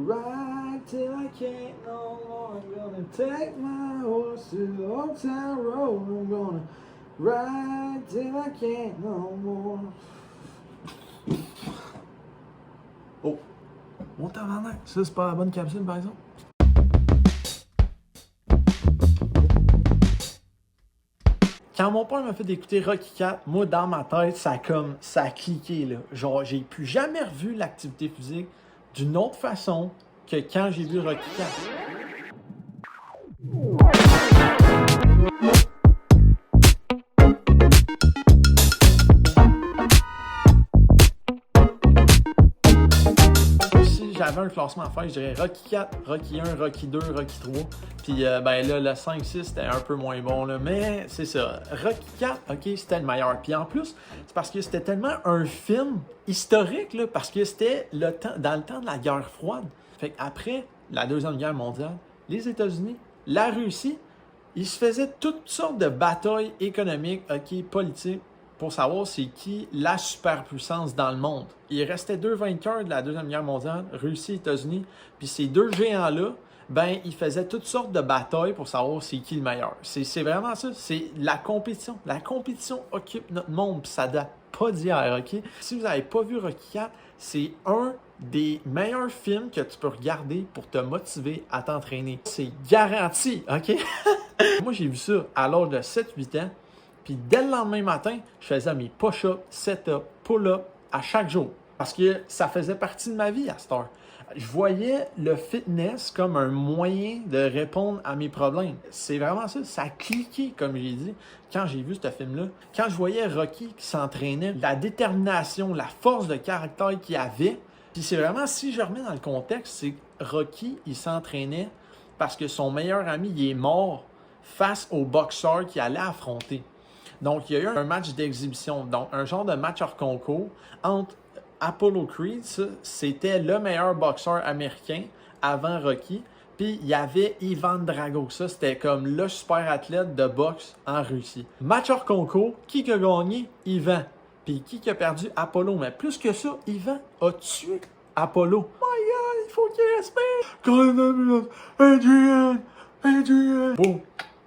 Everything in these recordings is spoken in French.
ride till I can't no more. I'm gonna take my horse to the old town road. I'm gonna ride till I can't no more. Oh, mon tabarnak, ça c'est pas la bonne capsule par exemple. Quand mon père m'a fait écouter Rocky 4, moi, dans ma tête, ça a cliqué, là. Genre, j'ai plus jamais revu l'activité physique d'une autre façon que quand j'ai vu Rocky 4. Si j'avais un classement à faire, je dirais Rocky 4, Rocky 1, Rocky 2, Rocky 3. Puis ben là, le 5-6, c'était un peu moins bon, là. Mais c'est ça. Rocky 4, OK, c'était le meilleur. Puis en plus, c'est parce que c'était tellement un film historique, là, parce que c'était dans le temps de la guerre froide. Fait qu'après la Deuxième Guerre mondiale, les États-Unis, la Russie, ils se faisaient toutes sortes de batailles économiques, OK, politiques, pour savoir c'est qui la superpuissance dans le monde. Il restait deux vainqueurs de la Deuxième Guerre mondiale, Russie et États-Unis, puis ces deux géants-là, ben, ils faisaient toutes sortes de batailles pour savoir c'est qui le meilleur. C'est vraiment ça, c'est la compétition. La compétition occupe notre monde, puis ça date pas d'hier, OK? Si vous n'avez pas vu Rocky 4, c'est un des meilleurs films que tu peux regarder pour te motiver à t'entraîner. C'est garanti, OK? Moi, j'ai vu ça à l'âge de 7-8 ans, puis dès le lendemain matin, je faisais mes push-ups, set-ups, pull-ups à chaque jour. Parce que ça faisait partie de ma vie à cette heure. Je voyais le fitness comme un moyen de répondre à mes problèmes. C'est vraiment ça. Ça a cliqué, comme j'ai dit, quand j'ai vu ce film-là. Quand je voyais Rocky qui s'entraînait, la détermination, la force de caractère qu'il avait. Puis c'est vraiment, si je remets dans le contexte, c'est que Rocky, il s'entraînait parce que son meilleur ami, il est mort face au boxeur qu'il allait affronter. Donc, il y a eu un match d'exhibition, donc un genre de match hors concours entre Apollo Creed, ça, c'était le meilleur boxeur américain avant Rocky. Puis il y avait Ivan Drago, ça c'était comme le super athlète de boxe en Russie. Match hors concours, qui a gagné? Ivan. Puis qui a perdu? Apollo. Mais plus que ça, Ivan a tué Apollo. My God, il faut qu'il respire. Adrian. Boum,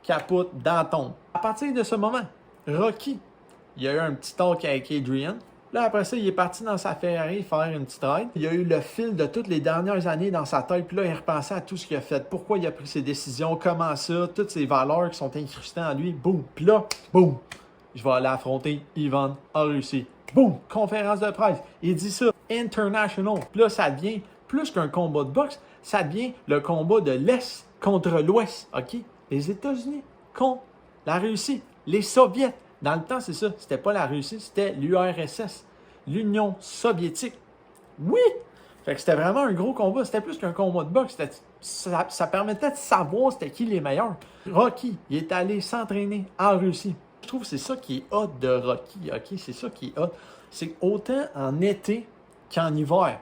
capote dans la tombe. À partir de ce moment, Rocky, il y a eu un petit talk avec Adrian. Là, après ça, il est parti dans sa Ferrari faire une petite ride. Il a eu le fil de toutes les dernières années dans sa tête. Puis là, il repensait à tout ce qu'il a fait. Pourquoi il a pris ses décisions, comment ça, toutes ses valeurs qui sont incrustées en lui. Boum. Puis là, boum, je vais aller affronter Ivan en Russie. Boum, conférence de presse. Il dit ça, international. Puis là, ça devient plus qu'un combat de boxe. Ça devient le combat de l'Est contre l'Ouest. OK? Les États-Unis contre la Russie. Les Soviets. Dans le temps, c'est ça. C'était pas la Russie, c'était l'URSS. L'Union soviétique. Oui! Fait que c'était vraiment un gros combat. C'était plus qu'un combat de boxe. Ça permettait de savoir c'était qui les meilleurs. Rocky, il est allé s'entraîner en Russie. Je trouve que c'est ça qui est hot de Rocky. OK? C'est ça qui est hot. C'est autant en été qu'en hiver.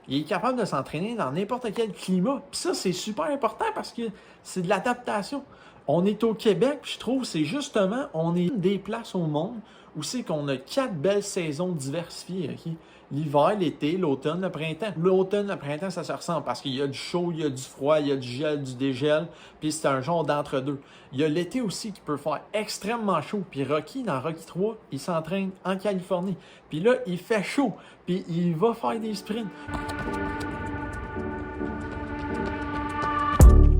Il est capable de s'entraîner dans n'importe quel climat. Puis ça, c'est super important parce que c'est de l'adaptation. On est au Québec, puis je trouve que c'est justement, on est une des places au monde où c'est qu'on a 4 belles saisons diversifiées. Okay? L'hiver, l'été, l'automne, le printemps. L'automne, le printemps, ça se ressemble parce qu'il y a du chaud, il y a du froid, il y a du gel, du dégel, puis c'est un genre d'entre-deux. Il y a l'été aussi qui peut faire extrêmement chaud. Puis Rocky, dans Rocky 3, il s'entraîne en Californie. Puis là, il fait chaud, puis il va faire des sprints.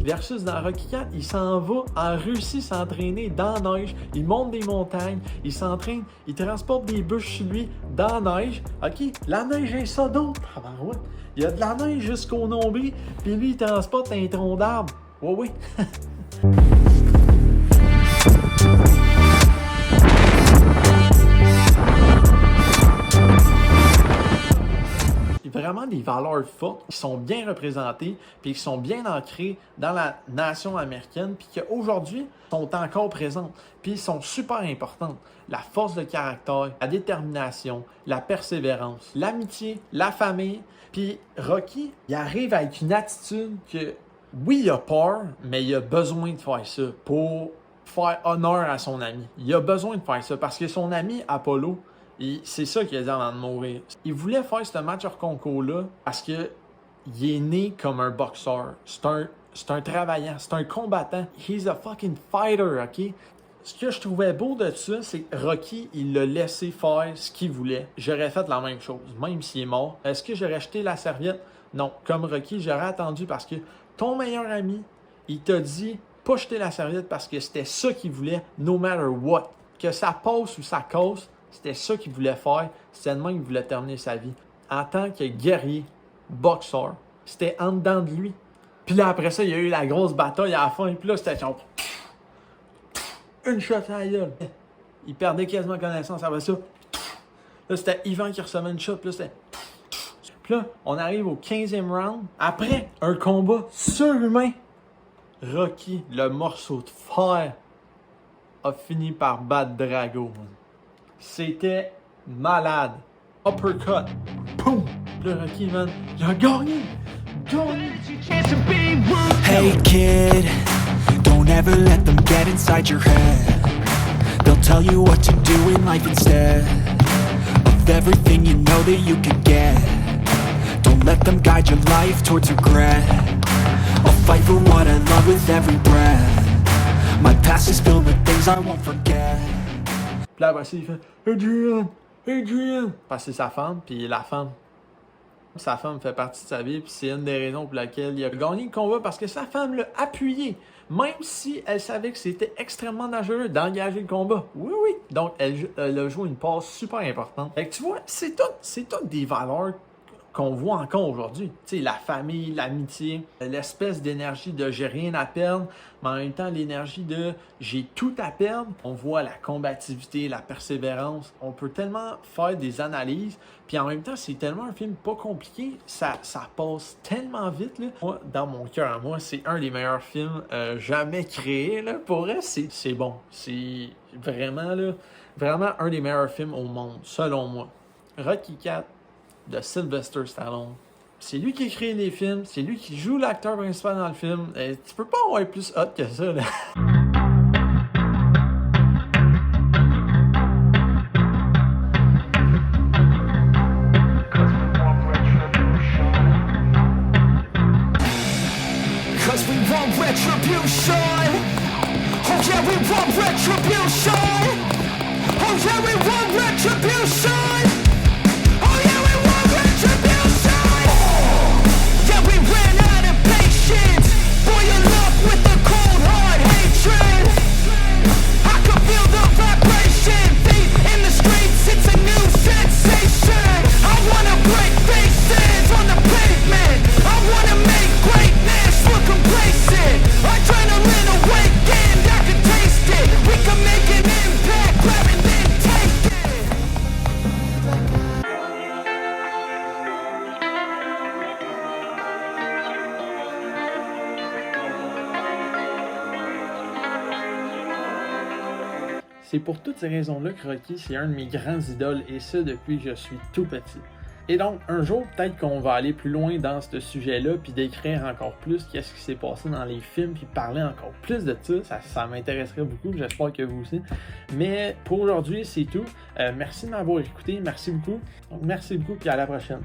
Versus dans Rocky 4, il s'en va en Russie s'entraîner dans la neige. Il monte des montagnes, il s'entraîne, il transporte des bûches sur lui dans la neige. OK, la neige est ça d'autre. Il y a de la neige jusqu'au nombril, puis lui, il transporte un tronc d'arbre. Oui. Vraiment des valeurs fortes qui sont bien représentées puis qui sont bien ancrées dans la nation américaine puis qu'aujourd'hui sont encore présentes puis sont super importantes. La force de caractère, la détermination, la persévérance, l'amitié, la famille. Puis Rocky, il arrive avec une attitude que oui, il a peur, mais il a besoin de faire ça pour faire honneur à son ami. Il a besoin de faire ça parce que son ami Apollo, c'est ça qu'il a dit avant de mourir. Il voulait faire ce match hors concours-là parce que il est né comme un boxeur. C'est un travaillant, c'est un combattant. He's a fucking fighter, OK? Ce que je trouvais beau de ça, c'est que Rocky, il l'a laissé faire ce qu'il voulait. J'aurais fait la même chose, même s'il est mort. Est-ce que j'aurais jeté la serviette? Non. Comme Rocky, j'aurais attendu parce que ton meilleur ami, il t'a dit pas jeter la serviette parce que c'était ça qu'il voulait, no matter what. Que ça passe ou ça casse, c'était ça qu'il voulait faire. C'était de même qu'il voulait terminer sa vie. En tant que guerrier, boxeur, c'était en dedans de lui. Puis là, après ça, il y a eu la grosse bataille à la fin. Puis là, c'était genre une shot à la gueule. Il perdait quasiment connaissance après ça. Là, c'était Ivan qui recevait une shot. Puis là, c'était... Puis là, on arrive au 15e round. Après un combat surhumain, Rocky, le morceau de fer, a fini par battre Drago. C'était malade. Uppercut. Boum! Puis là, Rocky, man, il a gagné! Hey kid, don't ever let them get inside your head. They'll tell you what to do in life instead of everything you know that you could get. Don't let them guide your life towards regret. I'll fight for what I love with every breath. My past is filled with things I won't forget. Puis là, après ça, il fait Adrian, Adrian! Parce que c'est sa femme, puis la femme. Sa femme fait partie de sa vie, puis c'est une des raisons pour laquelle il a gagné le combat, parce que sa femme l'a appuyé, même si elle savait que c'était extrêmement dangereux d'engager le combat. Oui, oui. Donc, elle a joué une part super importante. Fait que tu vois, c'est tout des valeurs qu'on voit encore aujourd'hui. Tu sais, la famille, l'amitié, l'espèce d'énergie de j'ai rien à perdre, mais en même temps l'énergie de j'ai tout à perdre. On voit la combativité, la persévérance. On peut tellement faire des analyses, puis en même temps, c'est tellement un film pas compliqué, ça passe tellement vite, là. Moi, dans mon cœur, moi, c'est un des meilleurs films jamais créés, là. Pour vrai, c'est bon. C'est vraiment, là, vraiment un des meilleurs films au monde, selon moi. Rocky IV de Sylvester Stallone. C'est lui qui écrit les films, c'est lui qui joue l'acteur principal dans le film. Et tu peux pas avoir plus hot que ça, là. Cause we want retribution. Oh yeah, we want retribution. Oh yeah, we want retribution. Oh yeah, we want retribution. Yeah, we ran out of patience. Boil up with the cold hard hatred. I can feel the vibration. Feet in the streets, it's a new sensation. I wanna break faces on the pavement. I wanna make greatness look complacent. Adrenaline awakened, I can taste it. We can make an impact, grab and then take it. C'est pour toutes ces raisons-là que Rocky, c'est un de mes grands idoles, et ça depuis que je suis tout petit. Et donc, un jour, peut-être qu'on va aller plus loin dans ce sujet-là, puis décrire encore plus qu'est-ce qui s'est passé dans les films, puis parler encore plus de ça. Ça m'intéresserait beaucoup, j'espère que vous aussi. Mais pour aujourd'hui, c'est tout. Merci de m'avoir écouté, merci beaucoup. Donc, merci beaucoup, puis à la prochaine.